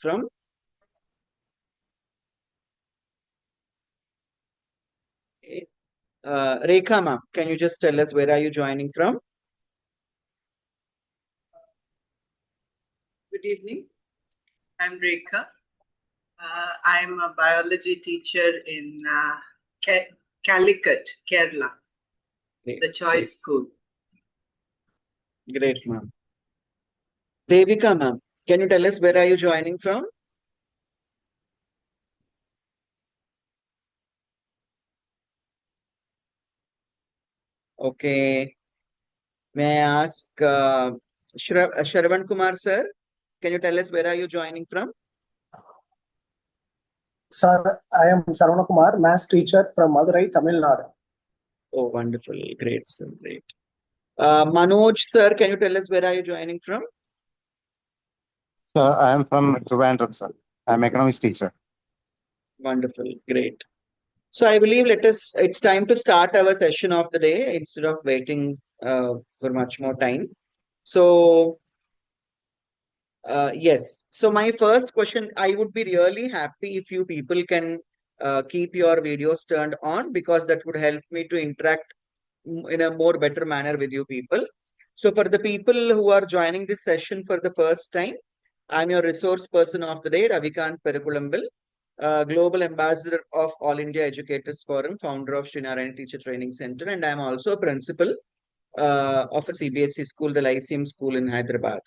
from? Okay. Rekha ma'am, can you just tell us where are you joining from? Good evening. I'm Rekha. I'm a biology teacher in Calicut, Kerala, the Choice School. Great, ma'am. Devika ma'am, can you tell us where are you joining from? Okay. May I ask Shravan Kumar sir, can you tell us where are you joining from? Sir, I am Saravana Kumar, maths teacher from Madurai, Tamil Nadu. Oh, wonderful. Great, sir. Great. Manoj sir, can you tell us where are you joining from? Sir, I am from Trivandrum, sir. I am economics teacher. Wonderful. Great. So I believe it's time to start our session of the day instead of waiting for much more time. So, yes. So my first question, I would be really happy if you people can keep your videos turned on because that would help me to interact in a more better manner with you people. So for the people who are joining this session for the first time, I'm your resource person of the day, Ravikant Perukulambil, Global Ambassador of All India Educators Forum, founder of Srinarayana Teacher Training Center, and I'm also a principal of a CBSE school, the Lyceum School in Hyderabad.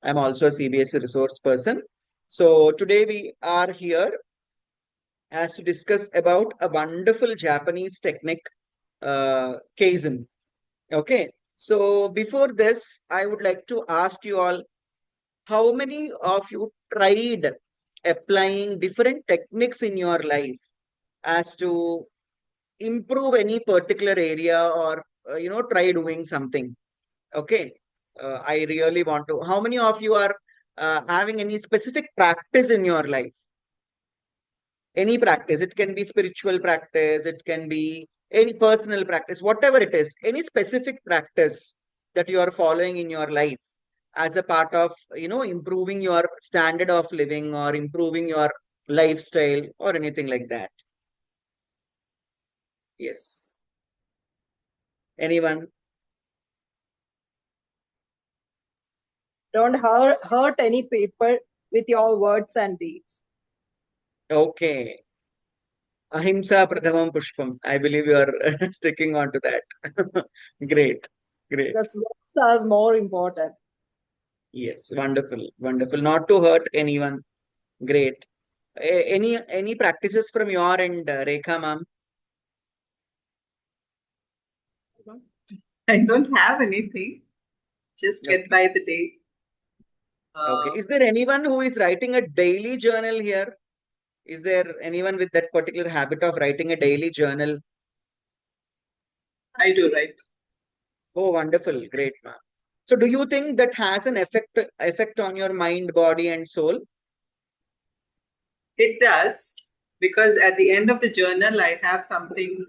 I'm also a CBSE resource person. So today we are here as to discuss about a wonderful Japanese technique, Kaizen. Okay. So before this, I would like to ask you all, how many of you tried applying different techniques in your life as to improve any particular area or, try doing something? Okay. I really want to. How many of you are having any specific practice in your life? Any practice. It can be spiritual practice, it can be any personal practice, whatever it is, any specific practice that you are following in your life as a part of, improving your standard of living or improving your lifestyle or anything like that. Yes. Anyone? Don't hurt any people with your words and deeds. Okay. Ahimsa Pradhamam Pushpam. I believe you are sticking on to that. Great. Great. Because words are more important. Yes, wonderful, wonderful. Not to hurt anyone. Great. Any practices from your end, Rekha ma'am? I don't have anything. Just get by the day. Okay. Is there anyone who is writing a daily journal here? Is there anyone with that particular habit of writing a daily journal? I do, right? Oh, wonderful. Great, ma'am. So do you think that has an effect on your mind, body, and soul? It does, because at the end of the journal, I have something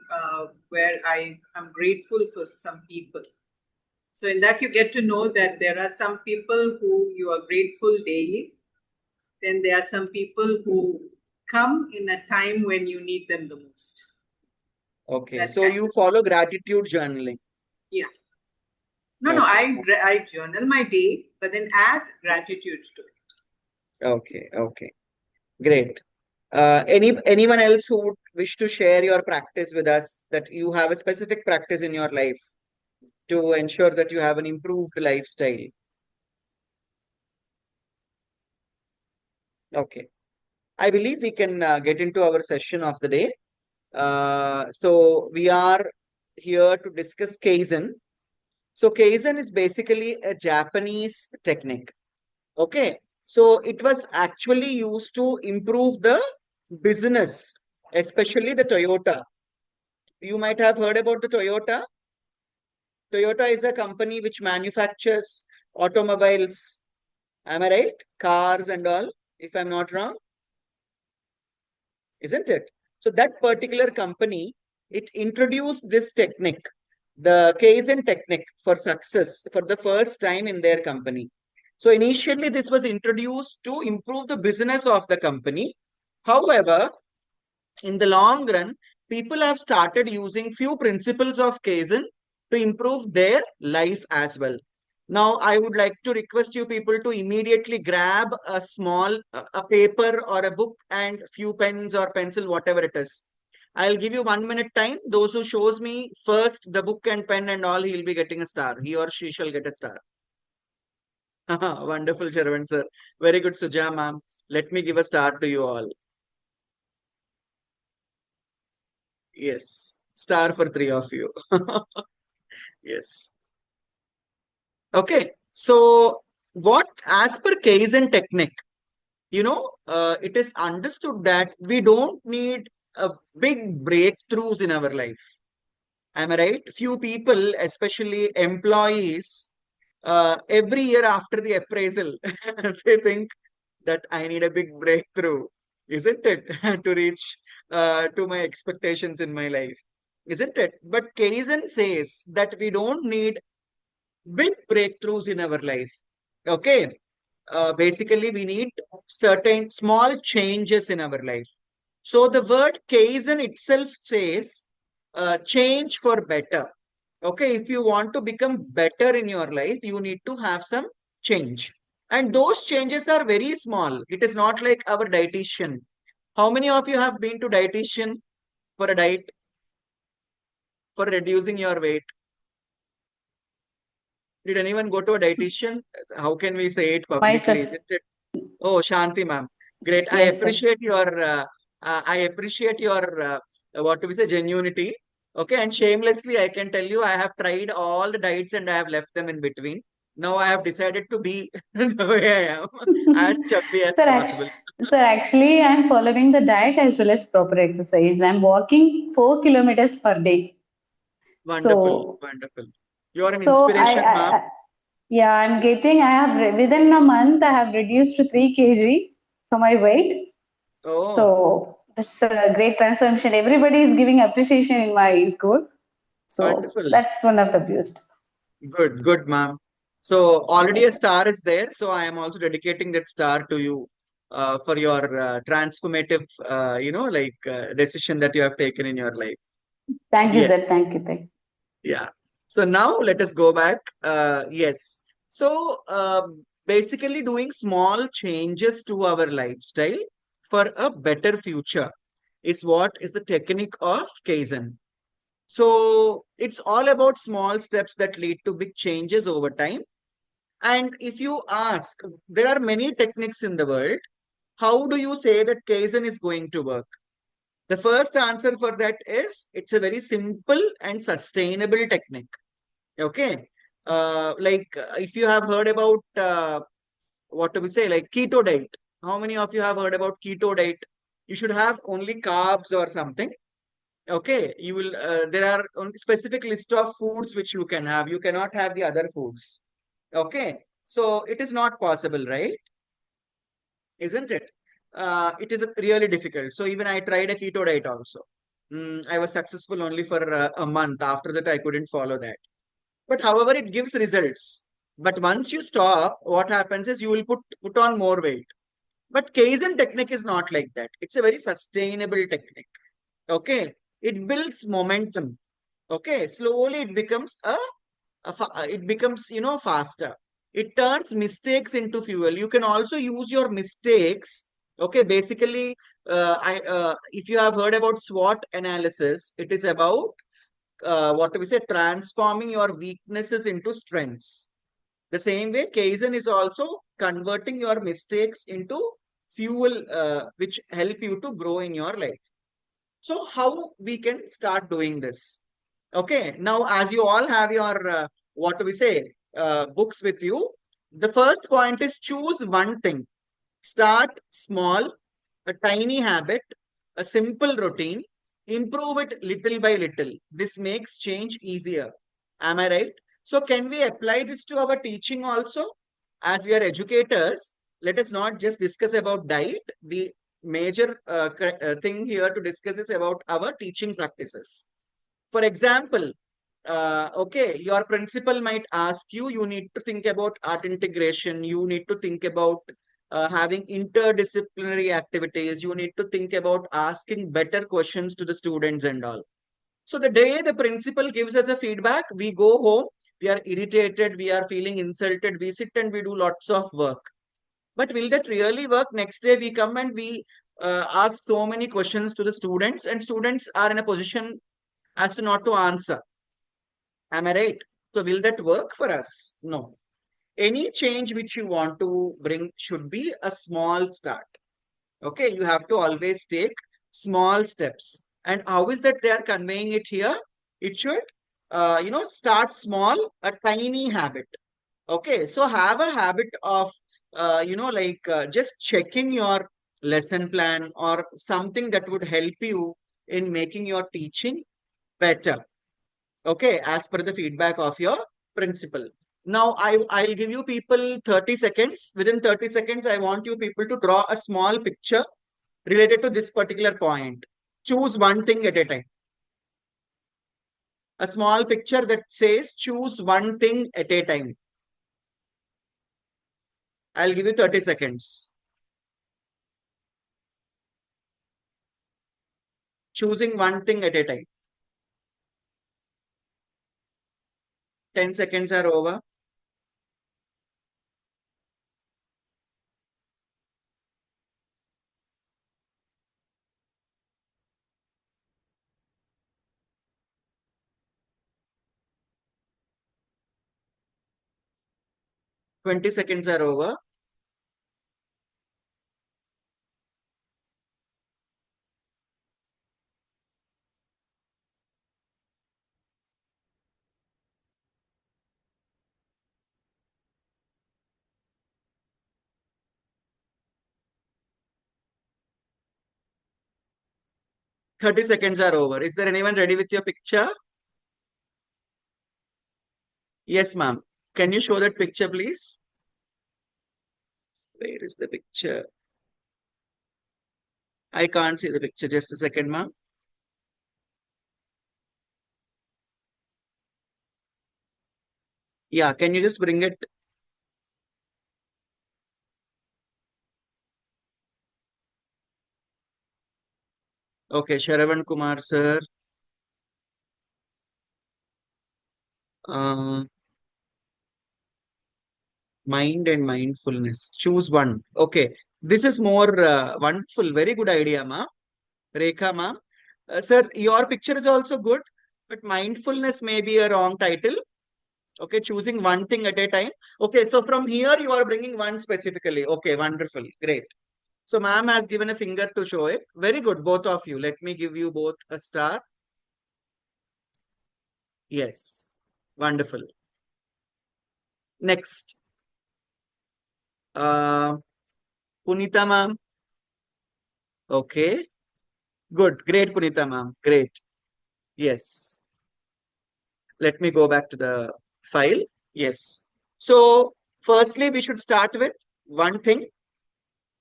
where I am grateful for some people. So in that, you get to know that there are some people who you are grateful daily. Then there are some people who come in a time when you need them the most. Okay. That So you follow gratitude journaling. Yeah. No, I journal my day, but then add gratitude to it. Okay. Okay. Great. Anyone else who would wish to share your practice with us, that you have a specific practice in your life to ensure that you have an improved lifestyle? Okay. I believe we can get into our session of the day. So we are here to discuss Kaizen. So Kaizen is basically a Japanese technique. Okay. So it was actually used to improve the business, especially the Toyota. You might have heard about the Toyota. Toyota is a company which manufactures automobiles. Am I right? Cars and all, if I'm not wrong. Isn't it? So that particular company, it introduced this technique, the Kaizen technique for success for the first time in their company. So initially, this was introduced to improve the business of the company. However, in the long run, people have started using few principles of Kaizen to improve their life as well. Now, I would like to request you people to immediately grab a small a paper or a book and few pens or pencil, whatever it is. I'll give you 1 minute time. Those who shows me first the book and pen and all, he'll be getting a star. He or she shall get a star. Wonderful, Sharvan sir. Very good, Suja ma'am. Let me give a star to you all. Yes, star for three of you. Yes. Okay. So, what as per Kaizen technique, it is understood that we don't need a big breakthroughs in our life. Am I right? Few people, especially employees, every year after the appraisal, they think that I need a big breakthrough, isn't it? To reach to my expectations in my life, isn't it? But Kaizen says that we don't need big breakthroughs in our life. Okay. Basically, we need certain small changes in our life. So the word Kaizen itself says change for better. Okay, if you want to become better in your life, you need to have some change. And those changes are very small. It is not like our dietitian. How many of you have been to dietitian for a diet, for reducing your weight? Did anyone go to a dietitian? How can we say it publicly? Myself. Isn't it? Oh, Shanti ma'am. Great. Yes, sir. I appreciate your what do we say, genuinity. Okay, and shamelessly, I can tell you, I have tried all the diets and I have left them in between. Now I have decided to be the way I am, as chubby as Sir, possible. actually, I'm following the diet as well as proper exercise. I'm walking 4 kilometers per day. Wonderful, So, wonderful. You are an so inspiration, ma'am. yeah, within a month, I have reduced to 3 kg for my weight. Oh, So, this great transformation. Everybody is giving appreciation in my school. So, wonderful. that's one of the best. Good, good, ma'am. So already a star is there. So I am also dedicating that star to you for your transformative, decision that you have taken in your life. Thank you, sir. Yes. Thank you. Thank you. Yeah. So now let us go back. Yes. So basically doing small changes to our lifestyle for a better future is what is the technique of Kaizen. So it's all about small steps that lead to big changes over time. And if you ask, there are many techniques in the world. How do you say that Kaizen is going to work? The first answer for that is it's a very simple and sustainable technique. Okay. If you have heard about what do we say, like keto diet. How many of you have heard about keto diet? You should have only carbs or something. Okay. There are only specific list of foods which you can have. You cannot have the other foods. Okay. So it is not possible, right? Isn't it? It is really difficult. So even I tried a keto diet also. I was successful only for a month. After that, I couldn't follow that. But however, it gives results. But once you stop, what happens is you will put on more weight. But Kaizen technique is not like that. It's a very sustainable technique. Okay. It builds momentum. Okay. Slowly it becomes it becomes, faster. It turns mistakes into fuel. You can also use your mistakes. Okay. Basically, if you have heard about SWOT analysis, it is about what do we say, transforming your weaknesses into strengths. The same way, Kaizen is also converting your mistakes into fuel, which help you to grow in your life. So, how we can start doing this? Okay, now as you all have your what do we say, books with you, the first point is choose one thing. Start small, a tiny habit, a simple routine, improve it little by little. This makes change easier. Am I right? So, can we apply this to our teaching also? As we are educators, let us not just discuss about diet. The major thing here to discuss is about our teaching practices. For example, okay, your principal might ask you, you need to think about art integration, you need to think about having interdisciplinary activities, you need to think about asking better questions to the students and all. So the day the principal gives us a feedback, we go home, we are irritated, we are feeling insulted, we sit and we do lots of work. But will that really work? Next day we come and we ask so many questions to the students, and students are in a position as to not to answer. Am I right? So will that work for us? No. Any change which you want to bring should be a small start. Okay, you have to always take small steps. And how is that they are conveying it here? It should, start small, a tiny habit. Okay, so have a habit of, just checking your lesson plan or something that would help you in making your teaching better. Okay, as per the feedback of your principal. Now, I'll give you people 30 seconds. Within 30 seconds, I want you people to draw a small picture related to this particular point. Choose one thing at a time. A small picture that says choose one thing at a time. I'll give you 30 seconds. Choosing one thing at a time. 10 seconds are over. 20 seconds are over. 30 seconds are over. Is there anyone ready with your picture? Yes, ma'am. Can you show that picture, please? Where is the picture? I can't see the picture. Just a second, ma'am. Yeah, can you just bring it? Okay, Sharavan Kumar, sir. Uh, mind and mindfulness. Choose one. Okay, this is more wonderful. Very good idea, ma'am. Rekha, ma'am. Sir, your picture is also good, but mindfulness may be a wrong title. Okay, choosing one thing at a time. Okay, so from here you are bringing one specifically. Okay, wonderful. Great. So ma'am has given a finger to show it. Very good, both of you. Let me give you both a star. Yes, wonderful. Next. Punita ma'am. Okay. Good. Great, Punita ma'am. Great. Yes. Let me go back to the file. Yes. So firstly, we should start with one thing.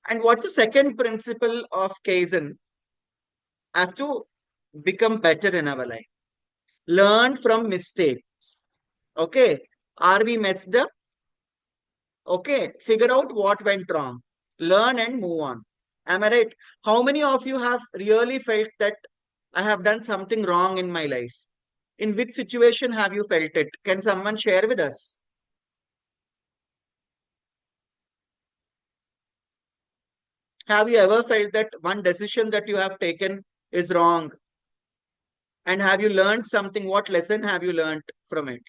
And what's the second principle of Kaizen? As to become better in our life. Learn from mistakes. Okay. Are we messed up? Okay. Figure out what went wrong. Learn and move on. Am I right? How many of you have really felt that I have done something wrong in my life? In which situation have you felt it? Can someone share with us? Have you ever felt that one decision that you have taken is wrong? And have you learned something? What lesson have you learned from it?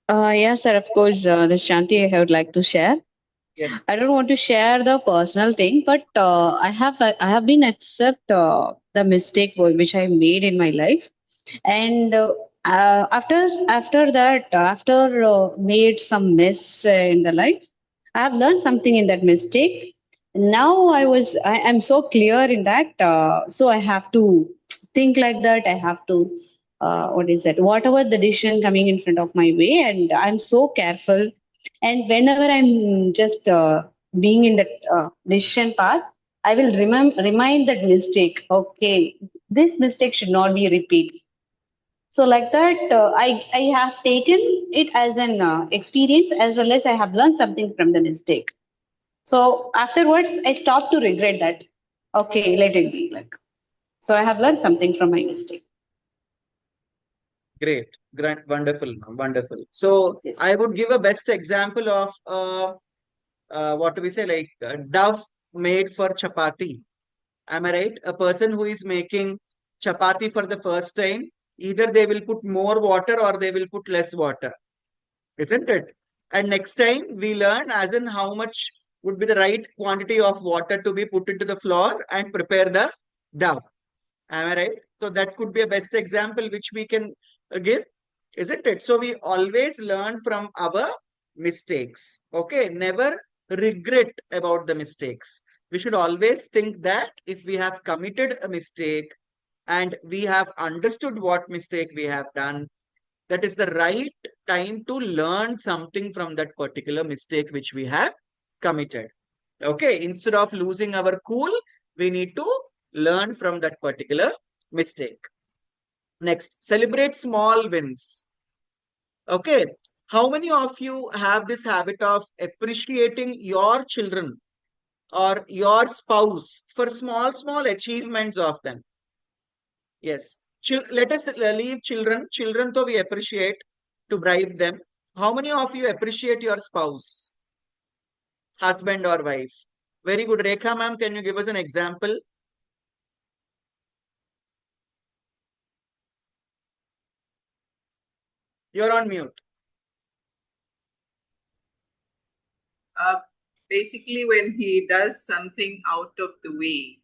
Yes, sir, of course, the Shanti I would like to share. Yes. I don't want to share the personal thing, but I have been accept the mistake which I made in my life, and after made some mess in the life, I have learned something in that mistake. Now I am so clear in that, so I have to think like that. I have to what is that? Whatever the decision coming in front of my way, and I'm so careful. And whenever I'm just being in that decision path, I will remind that mistake. Okay, this mistake should not be repeated. So like that, I have taken it as an experience, as well as I have learned something from the mistake. So afterwards, I stopped to regret that. Okay, let it be. Like, so I have learned something from my mistake. Great, great, wonderful, ma'am, wonderful. So Yes. I would give a best example of what do we say, like dough made for chapati. Am I right? A person who is making chapati for the first time, either they will put more water or they will put less water, isn't it? And next time we learn as in how much would be the right quantity of water to be put into the flour and prepare the dough. Am I right? So that could be a best example which we can give, isn't it? So we always learn from our mistakes. Okay, never regret about the mistakes. We should always think that if we have committed a mistake and we have understood what mistake we have done, that is the right time to learn something from that particular mistake which we have committed. Okay, instead of losing our cool, we need to learn from that particular mistake. Next, celebrate small wins. Okay, how many of you have this habit of appreciating your children or your spouse for small achievements of them? Yes. Let us leave children. Children, though we appreciate to bribe them. How many of you appreciate your spouse, husband or wife? Very good. Rekha ma'am, can you give us an example? You're on mute. Basically, when he does something out of the way,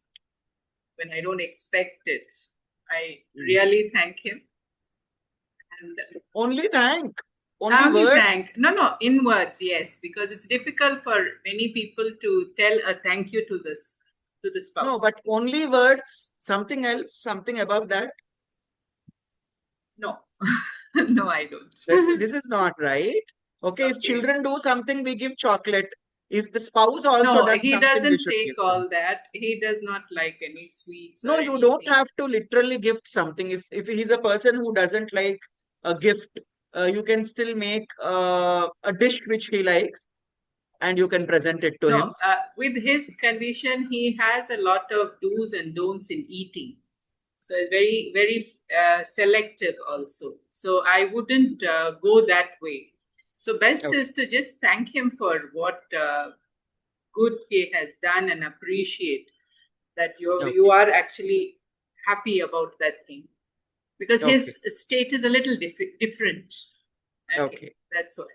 when I don't expect it, I really thank him. And Only thank. Only words. thank. No, in words, yes, because it's difficult for many people to tell a thank you to the spouse. No, but only words. Something else, something above that. No, no, I don't. This is not right. Okay, if children do something, we give chocolate. If the spouse also No, does he something, we doesn't should give take something. all that. He does not like any sweets. No, or you don't anything. have to literally gift something. If he's a person who doesn't like a gift, you can still make a dish which he likes and you can present it to him. With his condition, he has a lot of do's and don'ts in eating. So it's very selective also. So I wouldn't go that way. So best is to just thank him for what good he has done and appreciate that you are actually happy about that thing, because his state is a little different. Okay, that's why.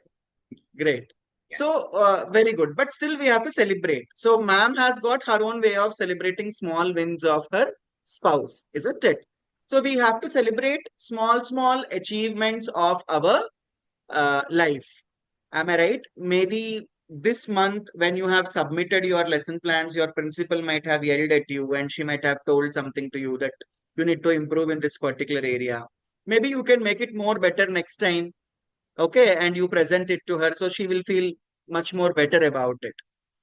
Great. So, very good. But still, we have to celebrate. So, ma'am has got her own way of celebrating small wins of her spouse, isn't it? So, we have to celebrate small achievements of our life. Am I right? Maybe this month, when you have submitted your lesson plans, your principal might have yelled at you and she might have told something to you that you need to improve in this particular area. Maybe you can make it more better next time. Okay, and you present it to her, so she will feel much more better about it.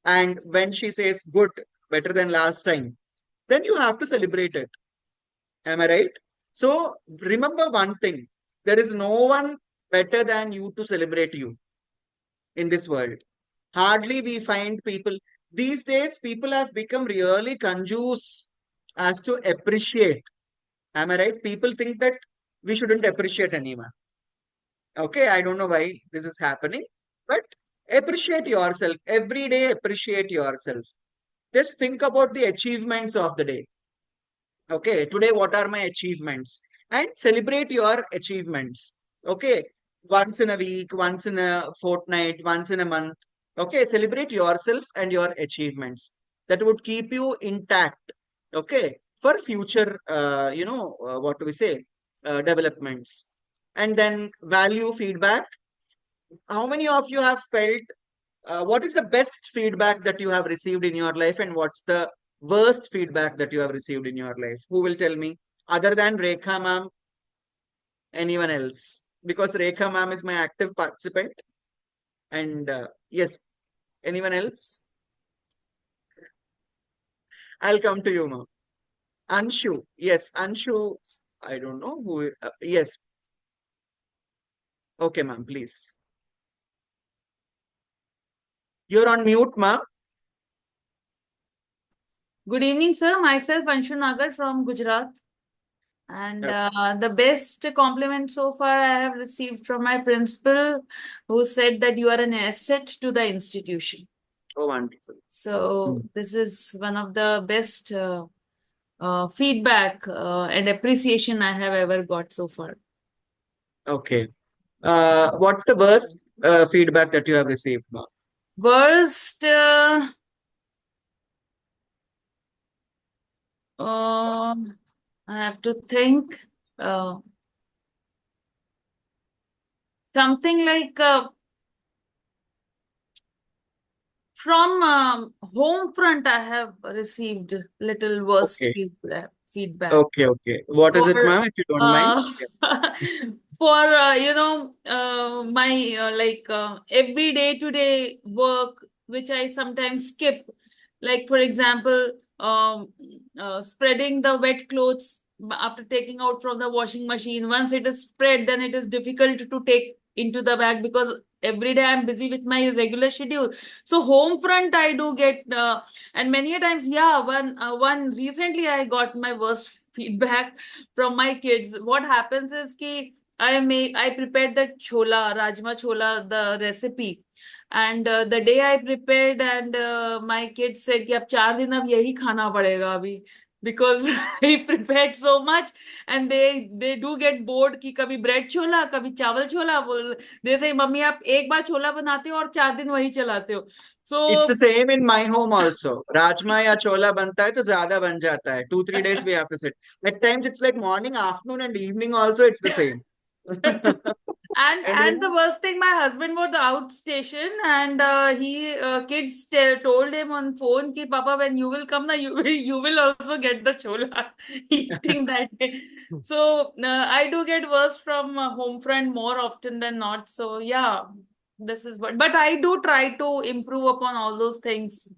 And when she says good, better than last time, then you have to celebrate it. Am I right? So remember one thing, there is no one better than you to celebrate you in this world. Hardly we find people. These days, people have become really conjuice as to appreciate. Am I right? People think that we shouldn't appreciate anyone. Okay, I don't know why this is happening, but appreciate yourself. Every day, appreciate yourself. Just think about the achievements of the day. Okay, today, what are my achievements? And celebrate your achievements. Okay, once in a week, once in a fortnight, once in a month. Okay, celebrate yourself and your achievements. That would keep you intact. Okay, for future, what do we say? Developments. And then value feedback. How many of you have felt what is the best feedback that you have received in your life and what's the worst feedback that you have received in your life? Who will tell me? Other than Rekha ma'am, anyone else? Because Rekha ma'am is my active participant. And yes, anyone else? I'll come to you, ma'am. Anshu. Yes, Anshu. I don't know who. Yes. Okay, ma'am, please. You're on mute, ma'am. Good evening, sir. Myself, Anshu Nagar from Gujarat. And the best compliment so far I have received from my principal, who said that you are an asset to the institution. Oh, wonderful. So this is one of the best feedback and appreciation I have ever got so far. Okay. What's the worst feedback that you have received, ma'am? Worst, I have to think. Something like from home front, I have received little worst Okay. feedback. Okay. Okay. What is it, For ma'am, if you don't mind? for my like every day-to-day work, which I sometimes skip, like for example, spreading the wet clothes after taking out from the washing machine. Once it is spread, then it is difficult to take into the bag because every day I'm busy with my regular schedule. So home front I do get, and many a times, yeah, one recently I got my worst feedback from my kids. What happens is ki I prepared that chola, rajma chola, the recipe. And the day I prepared, and my kids said कि अब 4 दिन अब यही खाना पड़ेगा अभी, because I prepared so much, and they do get bored कि कभी bread छोला कभी चावल छोला, बोल they say मम्मी आप एक बार छोला बनाते हो और 4 दिन वही चलाते हो. It's the So same in my home also. Rajma या chola बनता है तो ज्यादा बन जाता है. 2-3 days we have to sit. At times it's like morning, afternoon, and evening also it's the same. and the worst thing, my husband was out station, and he kids told him on phone ki Papa, when you will come na, you will also get the chola eating that day. So I do get worse from home front more often than not. So yeah, this is what. But I do try to improve upon all those things.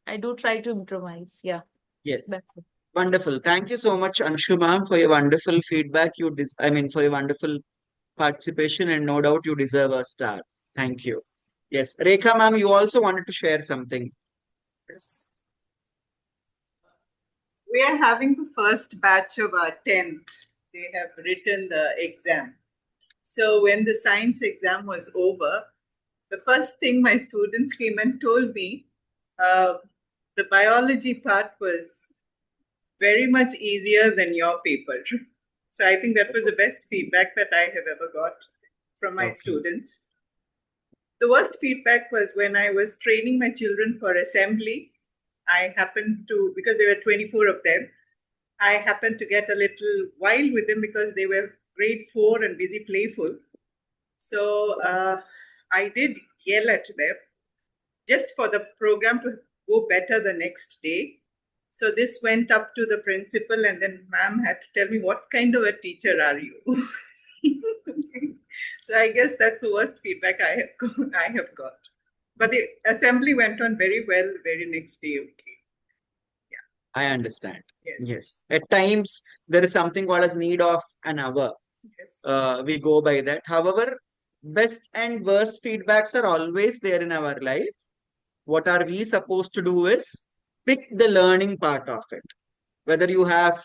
I do try to improvise. Yeah, Yes. that's it. Wonderful. Thank you so much, Anshu ma'am, for your wonderful feedback. For your wonderful participation, and no doubt you deserve a star. Thank you. Yes. Rekha ma'am, you also wanted to share something. Yes. We are having the first batch of our 10th. They have written the exam. So when the science exam was over, the first thing my students came and told me, the biology part was very much easier than your paper. So I think that was the best feedback that I have ever got from my students. The worst feedback was when I was training my children for assembly. I happened to, because there were 24 of them, I happened to get a little wild with them because they were grade 4 and busy playful. So I did yell at them just for the program to go better the next day. So this went up to the principal, and then ma'am had to tell me, what kind of a teacher are you? So I guess that's the worst feedback I have got. But the assembly went on very well the very next day. Okay. I understand. Yes. Yes. At times there is something called as need of an hour. Yes. We go by that. However, best and worst feedbacks are always there in our life. What are we supposed to do is pick the learning part of it. Whether you have,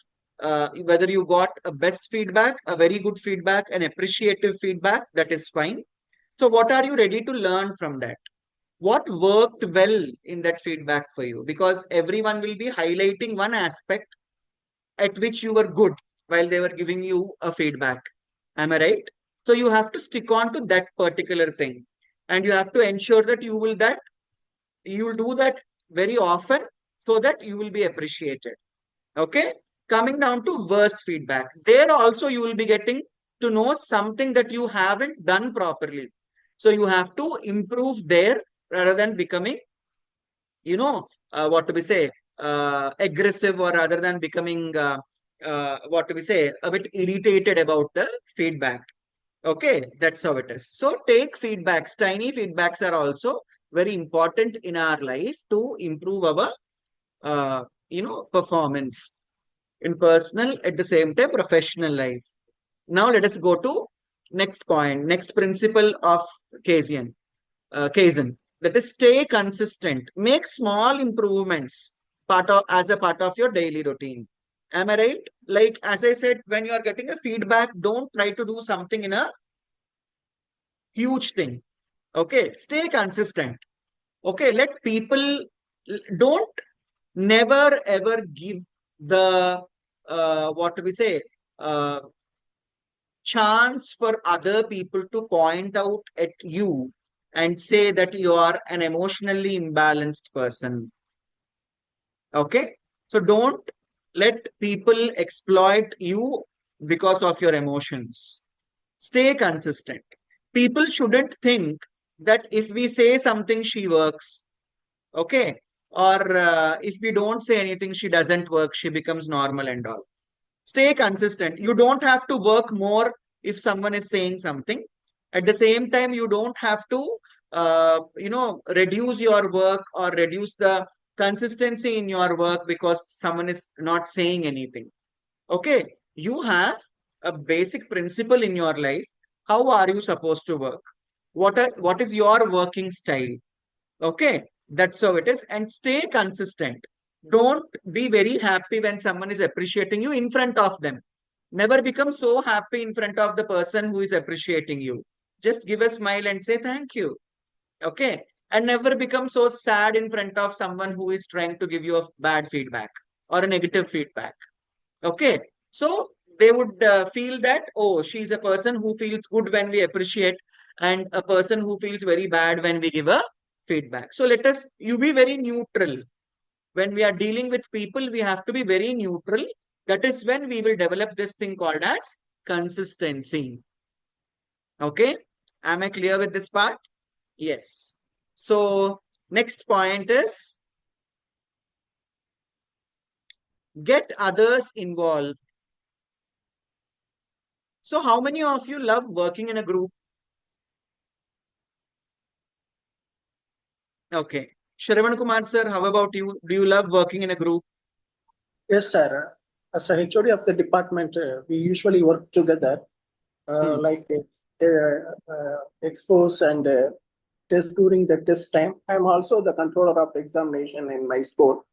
whether you got a best feedback, a very good feedback, an appreciative feedback, that is fine. So what are you ready to learn from that? What worked well in that feedback for you? Because everyone will be highlighting one aspect at which you were good while they were giving you a feedback. Am I right? So you have to stick on to that particular thing, and you have to ensure that you will do that very often so that you will be appreciated. Okay. Coming down to worst feedback, there also you will be getting to know something that you haven't done properly. So you have to improve there rather than becoming, what do we say, aggressive, or rather than becoming, what do we say, a bit irritated about the feedback. Okay, that's how it is. So take feedbacks. Tiny feedbacks are also very important in our life to improve our performance in personal, at the same time professional life. Now let us go to next point, next principle of Kaizen. Kaizen, that is stay consistent. Make small improvements as a part of your daily routine. Am I right? Like as I said, when you are getting a feedback, don't try to do something in a huge thing. Okay, stay consistent. Okay, let people don't never ever give the what do we say uh, chance for other people to point out at you and say that you are an emotionally imbalanced person. Okay, so don't let people exploit you because of your emotions. Stay consistent. People shouldn't think that if we say something she works, okay, or if we don't say anything she doesn't work, she becomes normal and all. Stay consistent. You don't have to work more if someone is saying something. At the same time, you don't have to reduce your work or reduce the consistency in your work because someone is not saying anything. Okay, you have a basic principle in your life. How are you supposed to work? What is your working style? Okay, that's how it is. And stay consistent. Don't be very happy when someone is appreciating you in front of them. Never become so happy in front of the person who is appreciating you. Just give a smile and say thank you. Okay. And never become so sad in front of someone who is trying to give you a bad feedback or a negative feedback. Okay. So they would feel that, oh, she's a person who feels good when we appreciate and a person who feels very bad when we give a feedback. So you be very neutral. When we are dealing with people, we have to be very neutral. That is when we will develop this thing called as consistency. Okay. Am I clear with this part? Yes. So next point is get others involved. So how many of you love working in a group? Okay. Shravan Kumar sir, how about you? Do you love working in a group? Yes, sir. As a HOD of the department, we usually work together, like expose and test during the test time. I'm also the controller of examination in my school.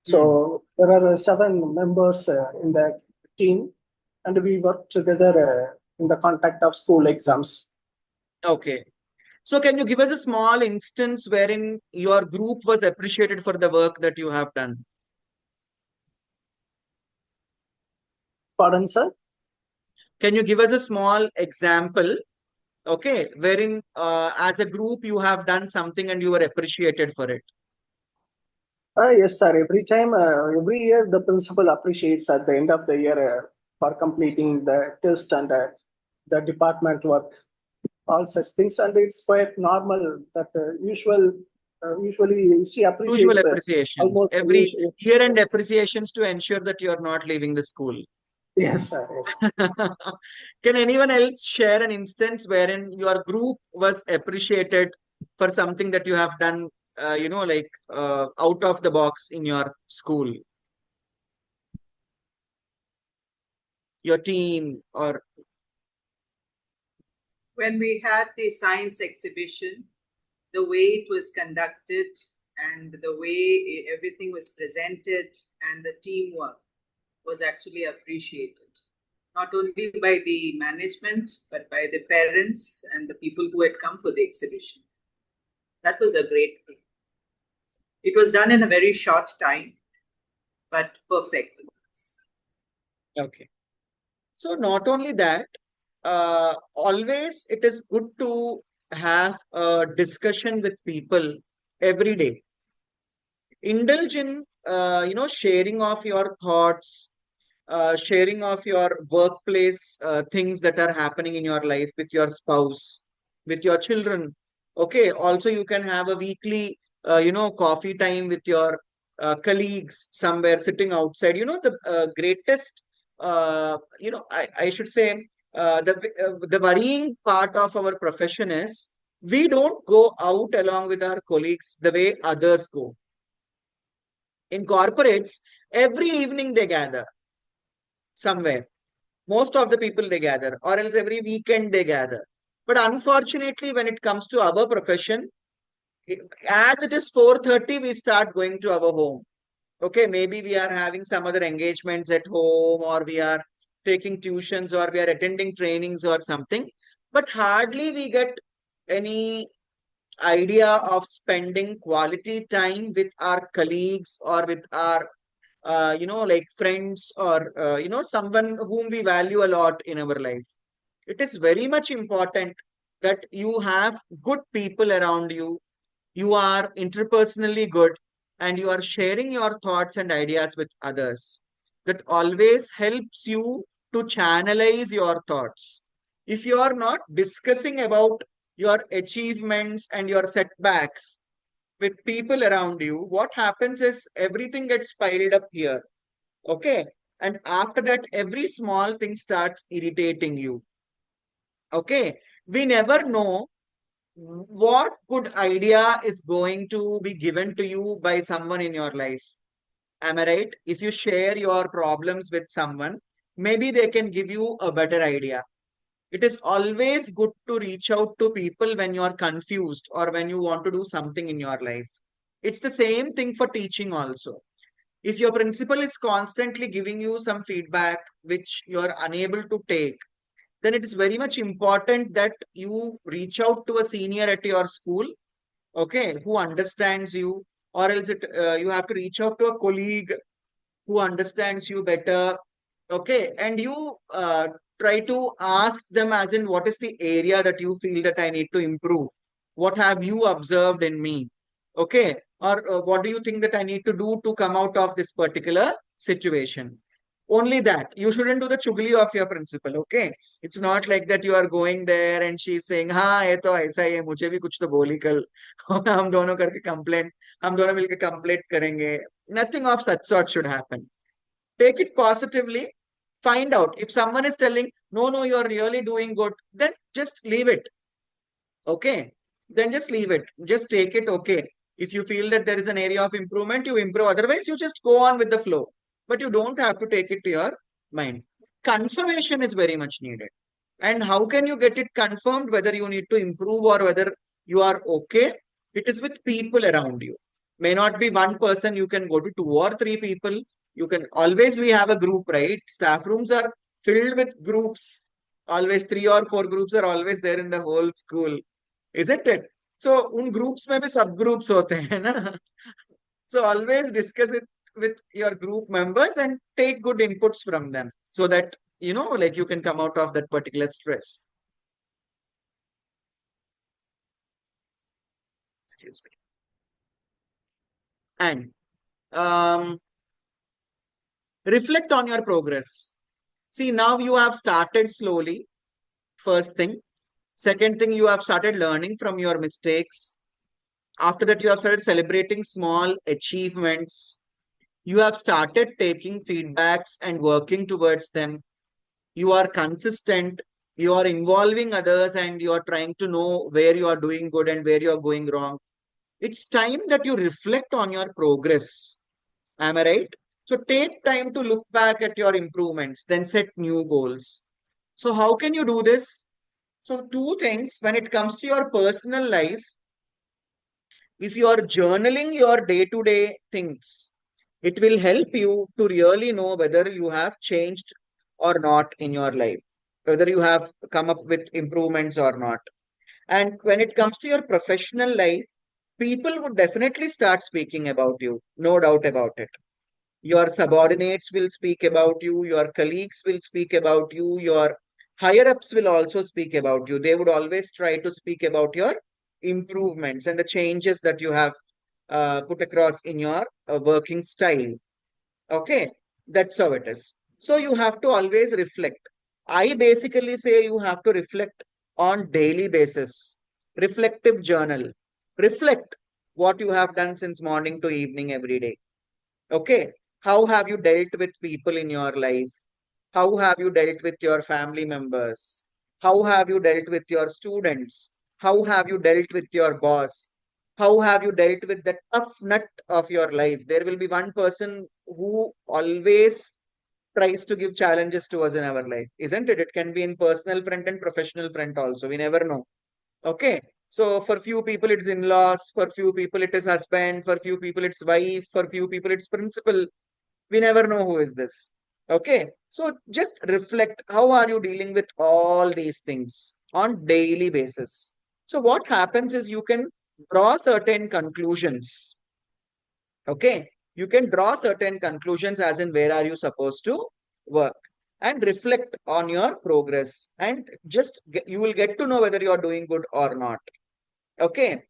So there are 7 members in the team, and we work together in the contact of school exams. Okay. So can you give us a small instance wherein your group was appreciated for the work that you have done? Pardon, sir? Can you give us a small example, okay, wherein as a group you have done something and you were appreciated for it? Yes, sir. Every time, every year, the principal appreciates at the end of the year for completing the test and the department work, all such things. And it's quite normal that usually she Usual appreciates appreciations. almost Every year-end yes, appreciations to ensure that you are not leaving the school. yes, sir. Yes. Can anyone else share an instance wherein your group was appreciated for something that you have done, out of the box in your school, your team, or When we had the science exhibition, the way it was conducted and the way everything was presented and the teamwork was actually appreciated, not only by the management, but by the parents and the people who had come for the exhibition. That was a great thing. It was done in a very short time, but perfect. okay. So not only that, always it is good to have a discussion with people every day. Indulge in, sharing of your thoughts, sharing of your workplace things that are happening in your life with your spouse, with your children. Okay. Also, you can have a weekly, coffee time with your colleagues somewhere sitting outside. The greatest, I should say, the worrying part of our profession is we don't go out along with our colleagues the way others go. In corporates, Every evening they gather somewhere. Most of the people they gather, or else every weekend they gather. But unfortunately, when it comes to our profession, as it is 4:30, we start going to our home. Okay, maybe we are having some other engagements at home, or we are taking tuitions, or we are attending trainings or something. But hardly we get any idea of spending quality time with our colleagues or with our like friends, or someone whom we value a lot in our life. It is very much important that you have good people around you, you are interpersonally good, and you are sharing your thoughts and ideas with others. That always helps you to channelize your thoughts. If you are not discussing about your achievements and your setbacks with people around you, what happens is everything gets piled up here. Okay. And after that, every small thing starts irritating you. Okay. We never know what good idea is going to be given to you by someone in your life. Am I right? If you share your problems with someone, maybe they can give you a better idea. It is always good to reach out to people when you are confused or when you want to do something in your life. It's the same thing for teaching also. If your principal is constantly giving you some feedback which you are unable to take, then it is very much important that you reach out to a senior at your school, okay, who understands you, or else you have to reach out to a colleague who understands you better, okay, and you try to ask them as in what is the area that you feel that I need to improve, what have you observed in me, okay, or what do you think that I need to do to come out of this particular situation. Only that. You shouldn't do the chugli of your principal, okay? It's not like that you are going there and she's saying, हाँ ये तो ऐसा ही है, मुझे भी कुछ तो बोली कल, हम दोनों करके कंप्लेंट, हम दोनों मिलके कंप्लेंट करेंगे. Nothing of such sort should happen. Take it positively. Find out if someone is telling, no, no, you're really doing good, then just leave it. Okay. Then just leave it. Just take it. Okay. If you feel that there is an area of improvement, you improve. Otherwise, you just go on with the flow. But you don't have to take it to your mind. Confirmation is very much needed. And how can you get it confirmed whether you need to improve or whether you are okay? It is with people around you. May not be one person, you can go to two or three people. You can always, we have a group, right? Staff rooms are filled with groups. Always three or four groups are always there in the whole school, isn't it? So उन groups में भी subgroups होते हैं ना. So always discuss it with your group members and take good inputs from them so that like you can come out of that particular stress. Excuse me. And reflect on your progress. See, now you have started slowly. First thing. Second thing, you have started learning from your mistakes. After that, you have started celebrating small achievements. You have started taking feedbacks and working towards them. You are consistent. You are involving others and you are trying to know where you are doing good and where you are going wrong. It's time that you reflect on your progress. Am I right? So take time to look back at your improvements, then set new goals. So how can you do this? So two things when it comes to your personal life, if you are journaling your day-to-day things, it will help you to really know whether you have changed or not in your life, whether you have come up with improvements or not. And when it comes to your professional life, people would definitely start speaking about you, no doubt about it. Your subordinates will speak about you, your colleagues will speak about you, your higher ups will also speak about you. They would always try to speak about your improvements and the changes that you have put across in your working style. Okay, that's how it is. So you have to always reflect. I basically say you have to reflect on daily basis. Reflective journal. Reflect what you have done since morning to evening every day. Okay. How have you dealt with people in your life? How have you dealt with your family members? How have you dealt with your students? How have you dealt with your boss? How have you dealt with the tough nut of your life? There will be one person who always tries to give challenges to us in our life, isn't it? It can be in personal front and professional front also. We never know. Okay. So for few people it's in-laws, for few people it is husband, for few people it's wife, for few people it's principal. We never know who is this. Okay. So just reflect, how are you dealing with all these things on daily basis? So what happens is you can draw certain conclusions. Okay. You can draw certain conclusions as in where are you supposed to work, and reflect on your progress, and you will get to know whether you are doing good or not. Okay.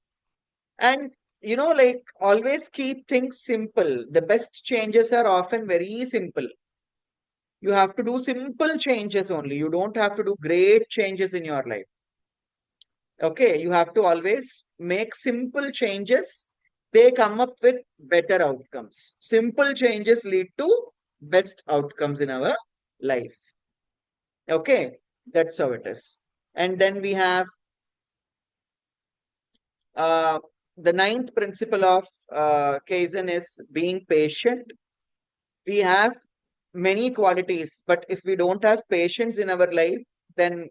And like, always keep things simple. The best changes are often very simple. You have to do simple changes only. You don't have to do great changes in your life. Okay. You have to always make simple changes. They come up with better outcomes. Simple changes lead to best outcomes in our life. Okay. That's how it is. And then we have uh, the ninth principle of Kaizen is being patient. We have many qualities, but if we don't have patience in our life, then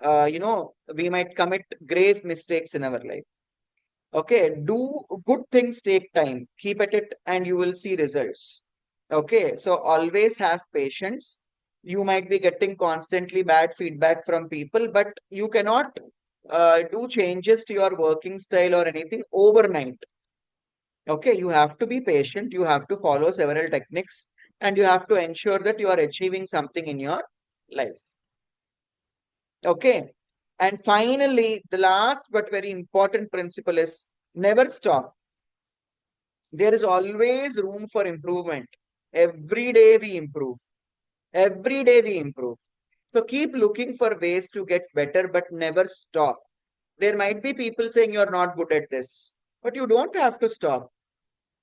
we might commit grave mistakes in our life. Okay, do good things take time. Keep at it and you will see results. Okay, so always have patience. You might be getting constantly bad feedback from people, but you cannot do changes to your working style or anything overnight. Okay, you have to be patient, you have to follow several techniques, and you have to ensure that you are achieving something in your life. Okay, and finally, the last but very important principle is never stop. There is always room for improvement. Every day we improve. Every day we improve. So keep looking for ways to get better, but never stop. There might be people saying you're not good at this, but you don't have to stop.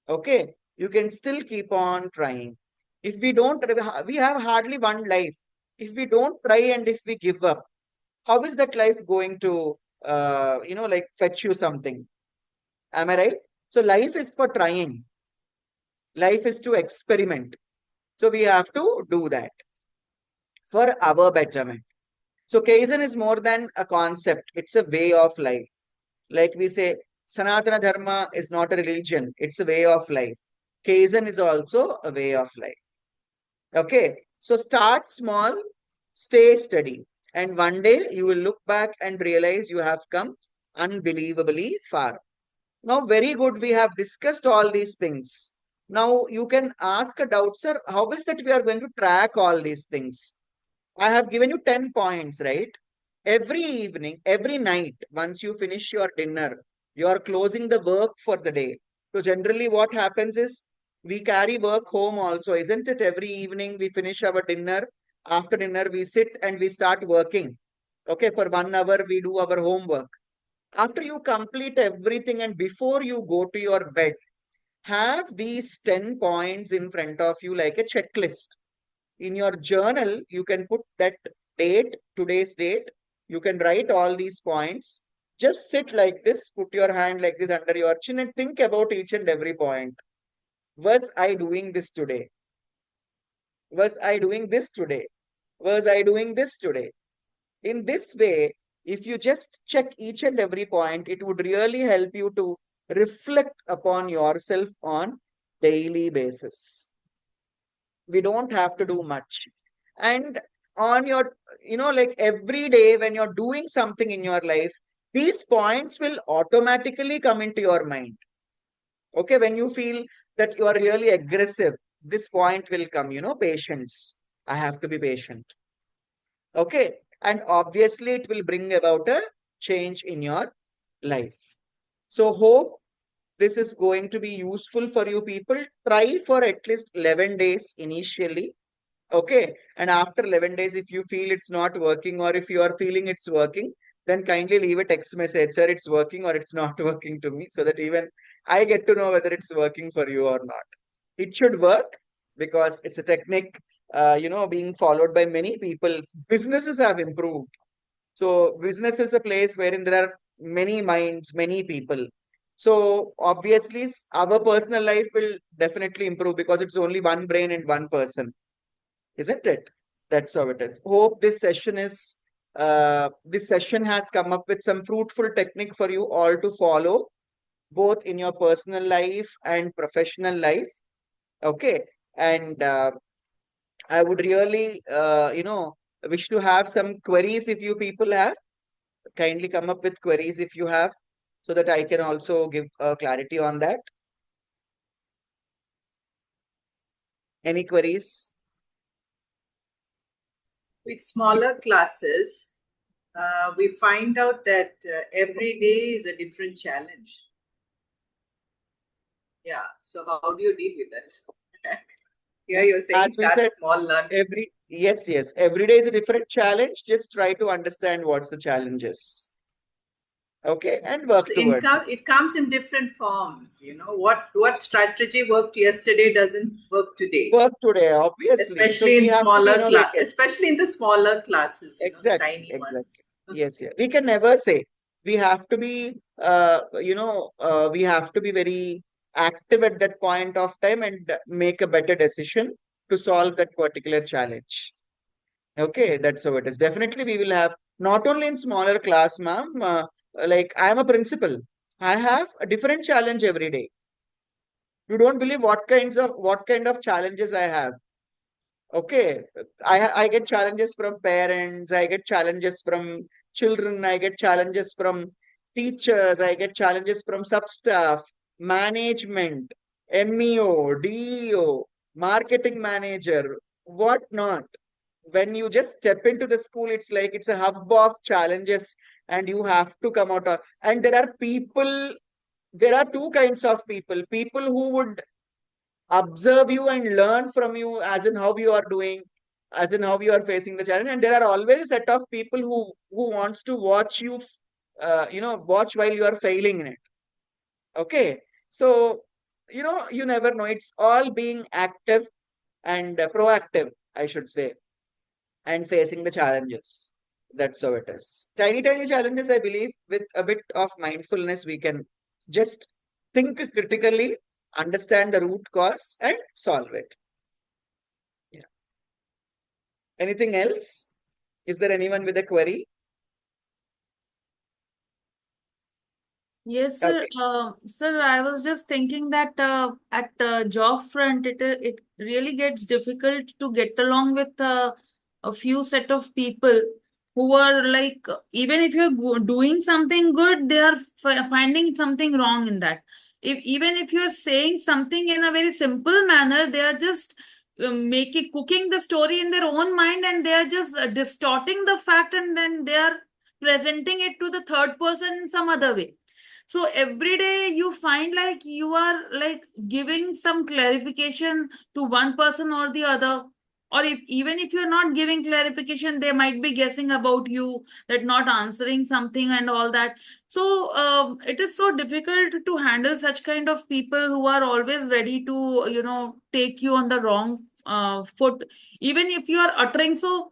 Okay, you can still keep on trying. If we don't, we have hardly one life. If we don't try and if we give up, how is that life going to, like, fetch you something? Am I right? So life is for trying. Life is to experiment. So we have to do that for our betterment. So Kaizen is more than a concept. It's a way of life. Like we say, Sanatana Dharma is not a religion. It's a way of life. Kaizen is also a way of life. Okay. So start small, stay steady. And one day you will look back and realize you have come unbelievably far. Now, very good. We have discussed all these things. Now you can ask a doubt, sir. How is that we are going to track all these things? I have given you 10 points, right? Every evening, every night, once you finish your dinner, you are closing the work for the day. So generally what happens is we carry work home also, isn't it? Every evening we finish our dinner. After dinner, we sit and we start working. Okay, for 1 hour, we do our homework. After you complete everything and before you go to your bed, have these 10 points in front of you like a checklist. In your journal, you can put that date, today's date. You can write all these points. Just sit like this, put your hand like this under your chin and think about each and every point. Was I doing this today? Was I doing this today? Was I doing this today? In this way, if you just check each and every point, it would really help you to reflect upon yourself on daily basis. We don't have to do much. And on your, like, every day when you're doing something in your life, these points will automatically come into your mind. Okay, when you feel that you are really aggressive, this point will come, patience. I have to be patient. Okay, and obviously it will bring about a change in your life. So hope this is going to be useful for you people. Try for at least 11 days initially. Okay. And after 11 days, if you feel it's not working or if you are feeling it's working, then kindly leave a text message, sir, it's working or it's not working to me, so that even I get to know whether it's working for you or not. It should work because it's a technique, being followed by many people. Businesses have improved. So business is a place wherein there are many minds, many people. So obviously our personal life will definitely improve because it's only one brain and one person, isn't it? That's how it is. Hope this session has come up with some fruitful technique for you all to follow, both in your personal life and professional life. Okay. And I would really, wish to have some queries if you people have. Kindly come up with queries if you have, so that I can also give clarity on that. Any queries? With smaller classes, we find out that every day is a different challenge. Yeah. So how do you deal with that? Here you're saying As we start said, small, learn. yes, every day is a different challenge. Just try to understand what's the challenges. Okay, and work towards it. It comes in different forms. What strategy worked yesterday doesn't work today. Work today, obviously. So we have to be innovative. Especially in the smaller classes, Exactly, tiny exactly. ones. Yes, yeah. We can never say. We have to be, we have to be very active at that point of time and make a better decision to solve that particular challenge. Okay, that's how it is. Definitely, we will have not only in smaller class, ma'am. Like I am a principal, I have a different challenge every day. You don't believe what kind of challenges I have. Okay, I get challenges from parents, I get challenges from children, I get challenges from teachers, I get challenges from sub staff, management, MEO, DEO, marketing manager, what not. When you just step into the school, it's like it's a hub of challenges, and you have to come out of. And there are two kinds of people who would observe you and learn from you, as in how you are doing, as in how you are facing the challenge. And there are always a set of people who wants to watch you, watch while you are failing in it. Okay, so you never know. It's all being active and proactive, I should say, and facing the challenges. That's how it is. Tiny, tiny challenges, I believe, with a bit of mindfulness, we can just think critically, understand the root cause, and solve it. Yeah. Anything else? Is there anyone with a query? Yes, sir. Okay. Sir, I was just thinking that at job front, it really gets difficult to get along with a few set of people who are like, even if you're doing something good, they are finding something wrong in that. If even if you're saying something in a very simple manner, they are just making cooking the story in their own mind, and they are just distorting the fact, and then they are presenting it to the third person in some other way. So every day you find like you are like giving some clarification to one person or the other, or if even if you're not giving clarification, they might be guessing about you, that not answering something and all that. So it is so difficult to handle such kind of people who are always ready to take you on the wrong foot, even if you are uttering. So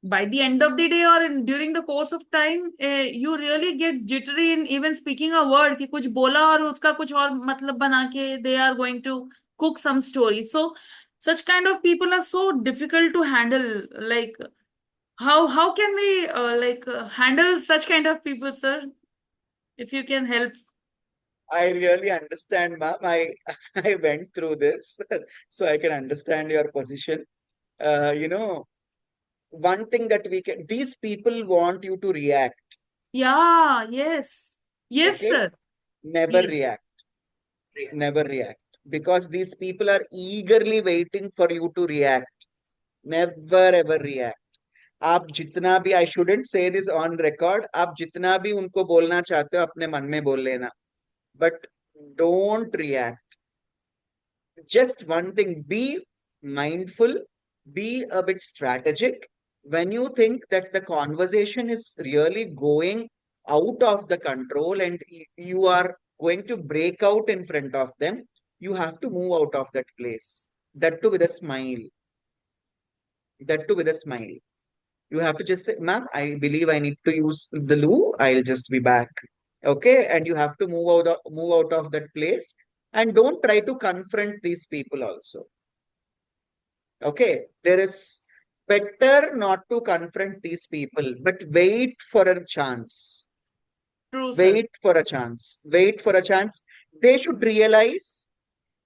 by the end of the day or during the course of time, you really get jittery in even speaking a word कि कुछ बोला और उसका कुछ और मतलब बना के they are going to cook some story. So such kind of people are so difficult to handle. Like how can we handle such kind of people, sir? If you can help. I really understand, ma'am. I went through this, so I can understand your position. Uh, you know, One thing that these people want you to react. Yeah, yes. Yes, Okay? sir. Never Yes. react. Never react. Because these people are eagerly waiting for you to react. Never ever react. आप जितना भी, I shouldn't से this on record, आप जितना भी उनको बोलना चाहते हो अपने मन में बोल लेना, but don't react. Just one thing, be mindful, be a bit strategic. When you think that the conversation is really going out of the control and you are going to break out in front of them, you have to move out of that place. That too with a smile. That too with a smile. You have to just say, ma'am, I believe I need to use the loo. I'll just be back. Okay, and you have to move out of that place, and don't try to confront these people also. Okay, there is better not to confront these people, but wait for a chance. True, sir. Wait for a chance. Wait for a chance. They should realize.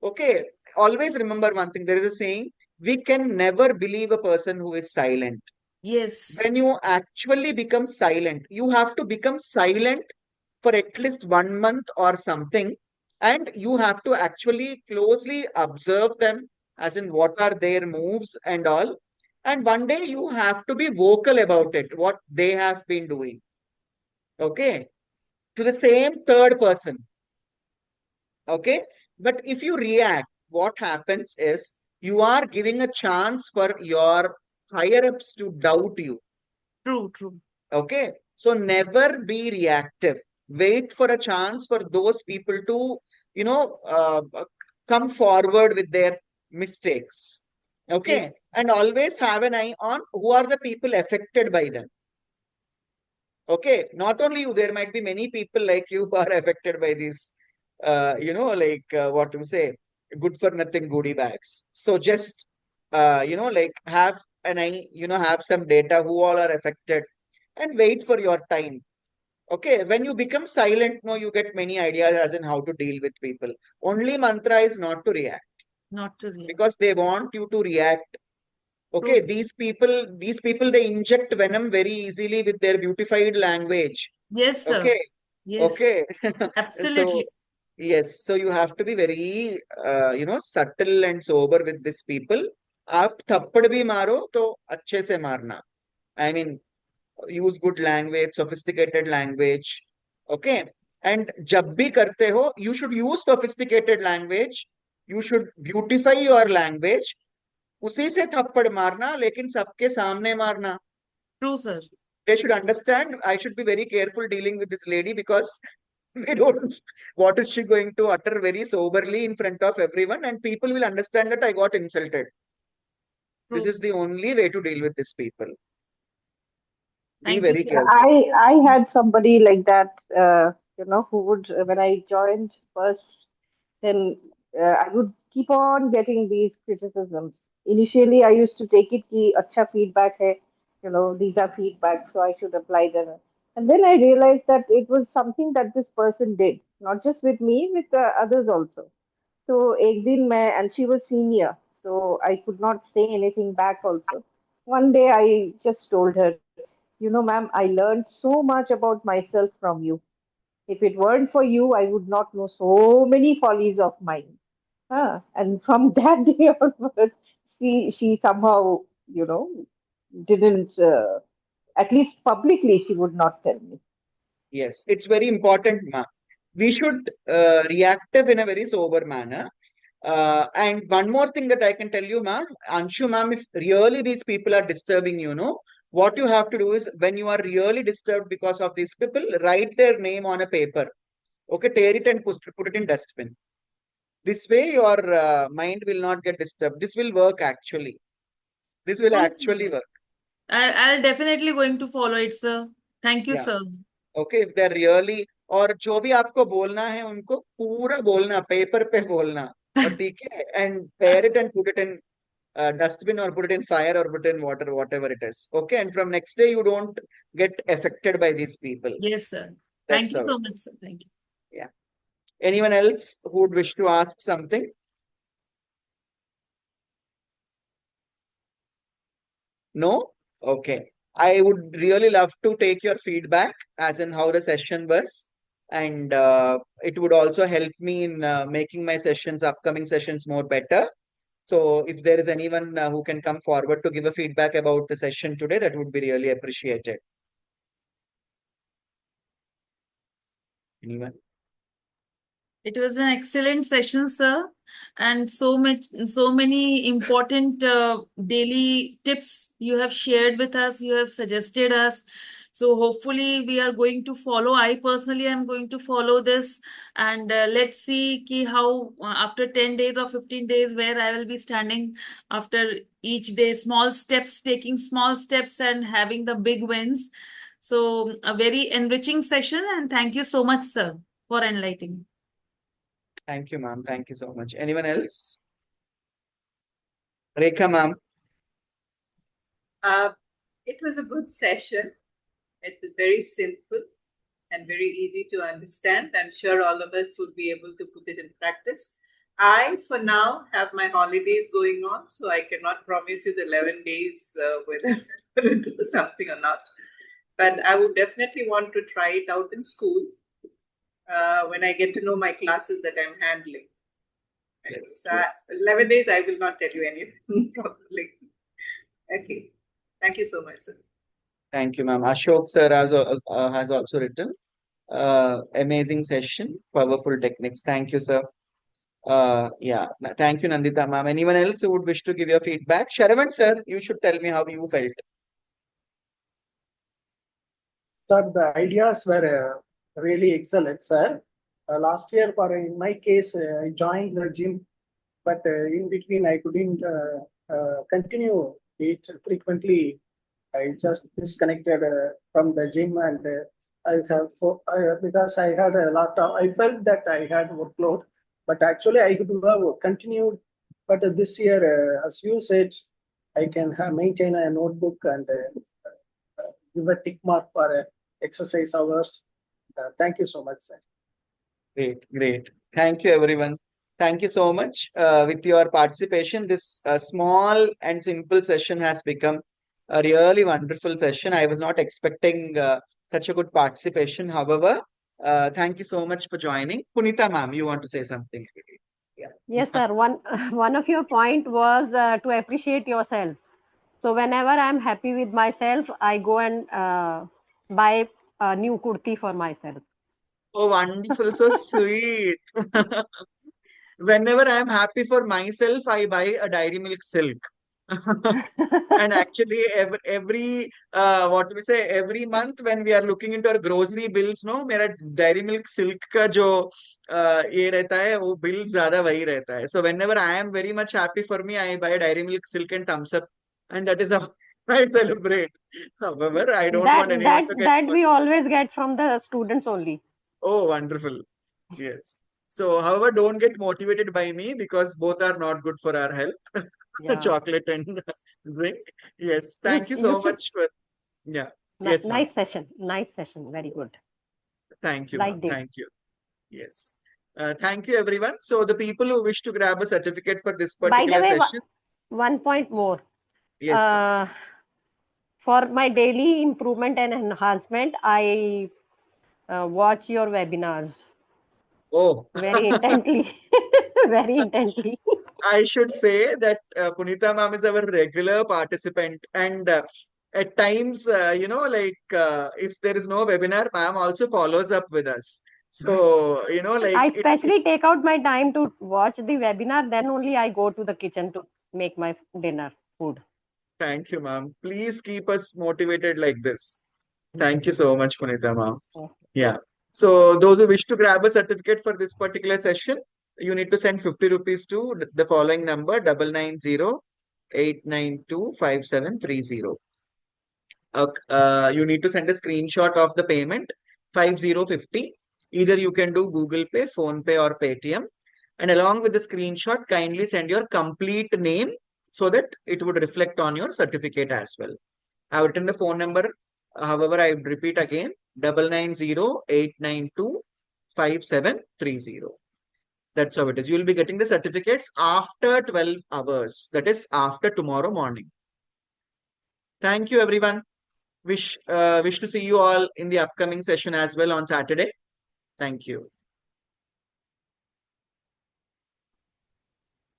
Okay, always remember one thing. There is a saying: we can never believe a person who is silent. When Yes. you actually become silent, you have to become silent for at least 1 month or something, and you have to actually closely observe them, as in what are their moves and all. And one day you have to be vocal about it, what they have been doing. Okay, to the same third person. Okay, but if you react, what happens is you are giving a chance for your higher ups to doubt you. True, true. Okay, so never be reactive. Wait for a chance for those people to, you know, come forward with their mistakes. Okay, Yes. and always have an eye on who are the people affected by them. Okay, not only you, there might be many people like you who are affected by these, what to say, good for nothing goodie bags. So just, like have an eye, have some data who all are affected, and wait for your time. Okay, when you become silent, no, you get many ideas as in how to deal with people. Only mantra is not to react, Not to react. because they want you to react. Okay, True. these people, they inject venom very easily with their beautified language. Yes, sir. Okay, Yes. okay. So, Absolutely. yes, so you have to be very, subtle and sober with these people. आप थप्पड़ भी मारो तो अच्छे से मारना. I mean, use good language, sophisticated language. Okay. And जब भी करते हो, you should use sophisticated language. You should beautify your language. उसी से थप्पड़ मारना, लेकिन सबके सामने मारना. True, sir. They should understand. I should be very careful dealing with this lady, because we don't. What is she going to utter very soberly in front of everyone, and people will understand that I got insulted. This True, is sir. the only way to deal with these people. Be Thank you, very sir. careful. I had somebody like that, who would, when I joined first, then I would keep on getting these criticisms. Initially, I used to take it ki acha feedback hai, these are feedbacks, so I should apply them. And then I realized that it was something that this person did, not just with me, with others also. So ek din main, and she was senior, so I could not say anything back also. One day I just told her, ma'am, I learned so much about myself from you. If it weren't for you, I would not know so many follies of mine. And from that day onwards, she somehow, didn't, at least publicly, she would not tell me. Yes, it's very important, ma. We should reactive in a very sober manner. And one more thing that I can tell you, ma'am, Anshu, ma'am, if really these people are disturbing you, know, what you have to do is, when you are really disturbed because of these people, write their name on a paper. Okay, tear it and put it in dustbin. This way, your mind will not get disturbed. This will work actually. This will Yes, sir. actually work. I'll definitely going to follow it, sir. Thank you, Yeah. sir. Okay, if they really, और जो भी आपको बोलना है उनको पूरा बोलना, paper पे बोलना. और ठीक है, and tear it and put it in dustbin, or put it in fire, or put it in water, whatever it is. Okay, and from next day you don't get affected by these people. Yes, sir. Thank That's you how so it much, is. sir. Thank you. Yeah. Anyone else who would wish to ask something? No? Okay. I would really love to take your feedback, as in how the session was. And it would also help me in making my sessions, upcoming sessions, more better. So if there is anyone who can come forward to give a feedback about the session today, that would be really appreciated. Anyone? It was an excellent session, sir, and so many important daily tips you have shared with us. You have suggested us. So hopefully we are going to follow. I personally am going to follow this, and let's see ki how after 10 days or 15 days where I will be standing after each day. Small steps, taking small steps and having the big wins. So a very enriching session, and thank you so much, sir, for enlightening. Thank you, ma'am. Thank you so much. Anyone else? Rekha, ma'am. It was a good session. It was very simple and very easy to understand. I'm sure all of us would be able to put it in practice. I, for now, have my holidays going on, so I cannot promise you the 11 days whether I'm going to do something or not. But I would definitely want to try it out in school when I get to know my classes that I'm handling. Yes, So yes. 11 days, I will not tell you anything, probably. Okay. Thank you so much, sir. Thank you, ma'am. Ashok sir has also written. Amazing session, powerful techniques. Thank you, sir. Yeah, thank you, Nandita, ma'am. Anyone else who would wish to give your feedback? Sharavan, sir, you should tell me how you felt. Sir, the ideas were really excellent, sir. Last year, in my case, I joined the gym, but in between I couldn't continue it frequently. I just disconnected from the gym, and because I had a lot of, I felt that I had workload, but actually I could have continued. But this year, as you said, I can maintain a notebook and give a tick mark for exercise hours. Thank you so much, sir. Great, great. Thank you, everyone. Thank you so much. With your participation, this small and simple session has become a really wonderful session. I was not expecting such a good participation. However, thank you so much for joining. Punita, ma'am, you want to say something? Yeah. Yes, sir. One of your point was to appreciate yourself. So whenever I'm happy with myself, I go and buy a new kurti for myself. Oh, wonderful. So sweet. Whenever I am happy for myself, I buy a Dairy Milk Silk. And actually, every what do we say, every month when we are looking into our grocery bills, no, मेरा Dairy Milk Silk का जो ये रहता है, वो bill ज़्यादा वही रहता है. So whenever I am very much happy for me, I buy Dairy Milk Silk and Thumbs Up, and that is how I celebrate. However, I don't want that anyone that to get. that we always get from the students only. Oh, wonderful. Yes. So, however, don't get motivated by me because both are not good for our health. Yeah. Chocolate and drink. Yes. Thank you You so should. much for. Yeah. Yes, ma'am. Nice session. Nice session. Very good. Thank you, ma'am. Liked it. Thank you. Yes. Thank you, everyone. So, the people who wish to grab a certificate for this By the particular way, session. one point more. Yes, ma'am. For my daily improvement and enhancement, I watch your webinars Oh. very intently. Very intently. I should say that Punita ma'am is our regular participant, and at times, if there is no webinar, ma'am also follows up with us. So, I especially take out my time to watch the webinar, then only I go to the kitchen to make my dinner food. Thank you, ma'am. Please keep us motivated like this. Thank you so much, Punita ma'am. Yeah. So, those who wish to grab a certificate for this particular session, you need to send 50 rupees to the following number 990-892-5730. You need to send a screenshot of the payment 5050. Either you can do Google Pay, Phone Pay, or Paytm. And along with the screenshot, kindly send your complete name so that it would reflect on your certificate as well. I have written the phone number. However, I would repeat again 990-892-5730. That's how it is. You will be getting the certificates after 12 hours. That is after tomorrow morning. Thank you, everyone. Wish to see you all in the upcoming session as well on Saturday. Thank you.